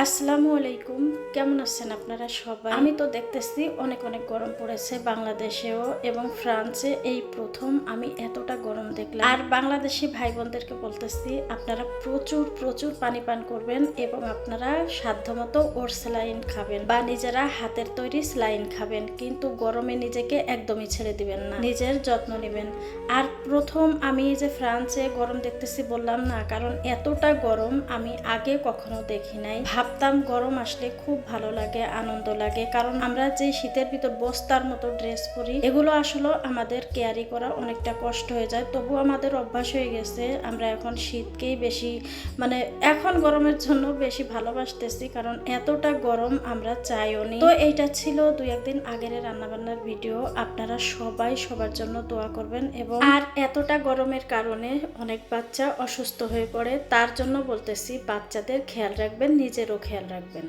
আসসালামু আলাইকুম। কেমন আছেন আপনারা সবাই? আমি তো দেখতেছি অনেক অনেক গরম পড়েছে বাংলাদেশেও এবং ফ্রান্সে। এই প্রথম আমি এতটা গরম দেখলাম। আর বাংলাদেশি ভাই বোনদেরকে বলতেছি আপনারা প্রচুর প্রচুর পানি পান করবেন এবং আপনারা সাধ্যমতো ওর স্যালাইন খাবেন বা নিজেরা হাতের তৈরি স্যালাইন খাবেন, কিন্তু গরমে নিজেকে একদমই ছেড়ে দিবেন না, নিজের যত্ন নেবেন। আর প্রথম আমি এই যে ফ্রান্সে গরম দেখতেছি বললাম না, কারণ এতটা গরম আমি আগে কখনো দেখি নাই। ভাবতাম গরম আসলে খুব ভালো লাগে, আনন্দ লাগে, কারণ আমরা যে শীতের ভিতর বস্তার মতো ড্রেস পরি এগুলো আসলে আমাদের ক্যারি করা অনেকটা কষ্ট হয়ে যায়। তবু আমাদের অভ্যাস হয়ে গেছে, আমরা এখন শীতকেই বেশি এখন গরমের জন্য বেশি ভালোবাসতেছি, কারণ এতটা গরম আমরা চাইও নি। তো এইটা ছিল দুই একদিন আগের রান্নাবান্নার ভিডিও। আপনারা সবাই সবার জন্য দোয়া করবেন। এবং আর এতটা গরমের কারণে অনেক বাচ্চা অসুস্থ হয়ে পড়ে, তার জন্য বলতেছি বাচ্চাদের খেয়াল রাখবেন, নিজেরও খেয়াল রাখবেন।